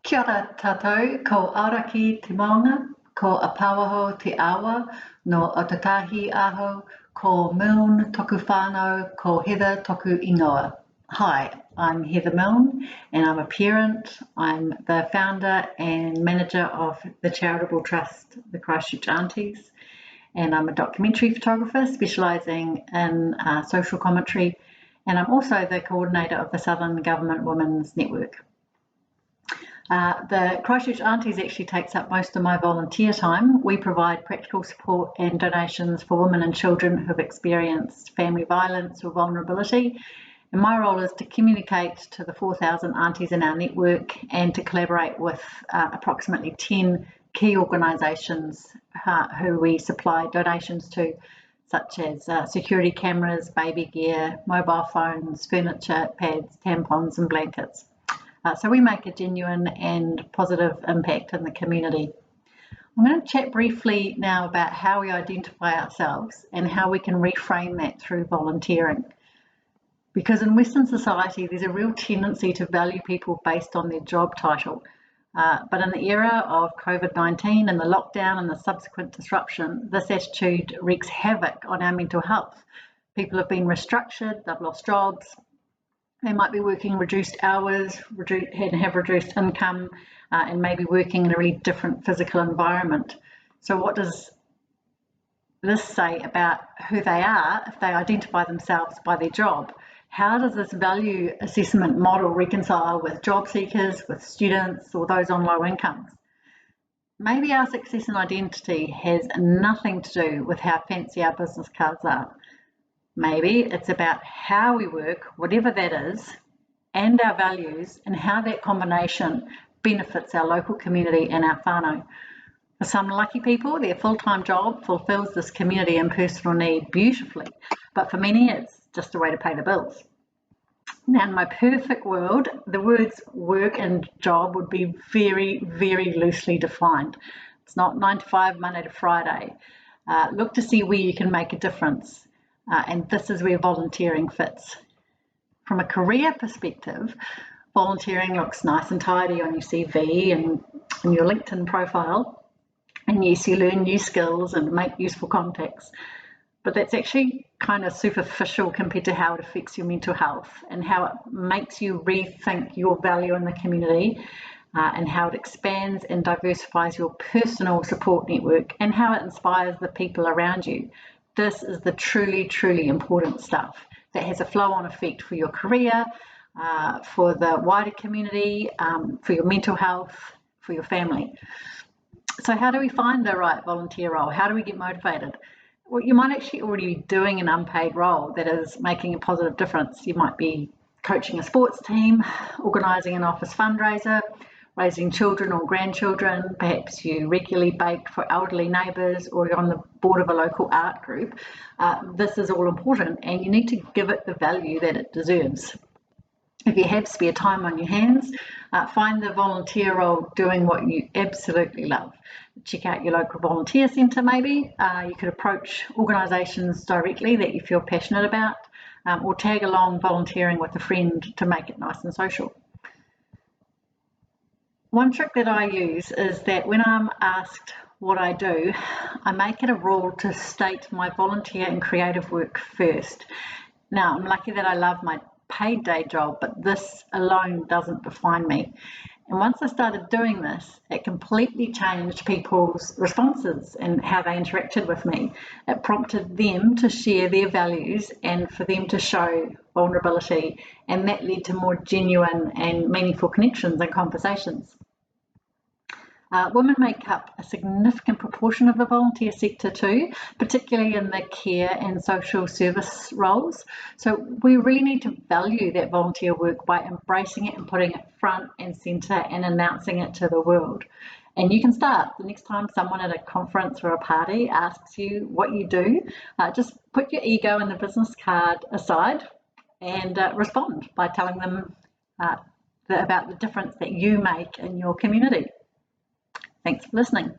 Kia ora tātou, ko Auraki te maunga, ko Apauaho te awa, no Otatahi aho, ko Milne toku whānau, ko Heather toku ingoa. Hi, I'm Heather Milne and I'm a parent. I'm the founder and manager of the charitable trust, the Christchurch Aunties, and I'm a documentary photographer specialising in social commentary, and I'm also the coordinator of the Southern GWN Women's Network. The Christchurch Aunties actually takes up most of my volunteer time. We provide practical support and donations for women and children who have experienced family violence or vulnerability. And my role is to communicate to the 4,000 aunties in our network and to collaborate with approximately 10 key organisations who we supply donations to, such as security cameras, baby gear, mobile phones, furniture, pads, tampons and blankets. So we make a genuine and positive impact in the community. I'm going to chat briefly now about how we identify ourselves and how we can reframe that through volunteering. Because in Western society, there's a real tendency to value people based on their job title. But in the era of COVID-19 and the lockdown and the subsequent disruption, this attitude wreaks havoc on our mental health. People have been restructured, they've lost jobs, they might be working reduced hours and have reduced income and maybe working in a really different physical environment. So what does this say about who they are if they identify themselves by their job? How does this value assessment model reconcile with job seekers, with students, or those on low incomes? Maybe our success and identity has nothing to do with how fancy our business cards are. Maybe it's about how we work, whatever that is, and our values, and how that combination benefits our local community and our whānau. For some lucky people, their full-time job fulfills this community and personal need beautifully, but for many, it's just a way to pay the bills. Now, in my perfect world, the words work and job would be very, very loosely defined. It's not 9 to 5, Monday to Friday. Look to see where you can make a difference. And this is where volunteering fits. From a career perspective, volunteering looks nice and tidy on your CV and on your LinkedIn profile. And yes, you learn new skills and make useful contacts. But that's actually kind of superficial compared to how it affects your mental health and how it makes you rethink your value in the community and how it expands and diversifies your personal support network and how it inspires the people around you. This is the truly, truly important stuff that has a flow-on effect for your career, for the wider community, for your mental health, for your family. So how do we find the right volunteer role? How do we get motivated? Well, you might actually already be doing an unpaid role that is making a positive difference. You might be coaching a sports team, organising an office fundraiser, raising children or grandchildren. Perhaps you regularly bake for elderly neighbours, or you're on the board of a local art group. This is all important and you need to give it the value that it deserves. If you have spare time on your hands, find the volunteer role doing what you absolutely love. Check out your local volunteer centre maybe. You could approach organisations directly that you feel passionate about, or tag along volunteering with a friend to make it nice and social. One trick that I use is that when I'm asked what I do, I make it a rule to state my volunteer and creative work first. Now, I'm lucky that I love my paid day job, but this alone doesn't define me. And once I started doing this, it completely changed people's responses and how they interacted with me. It prompted them to share their values and for them to show vulnerability, and that led to more genuine and meaningful connections and conversations. Women make up a significant proportion of the volunteer sector too, particularly in the care and social service roles. So we really need to value that volunteer work by embracing it and putting it front and centre and announcing it to the world. And you can start the next time someone at a conference or a party asks you what you do, just put your ego and the business card aside and respond by telling them about the difference that you make in your community. Thanks for listening.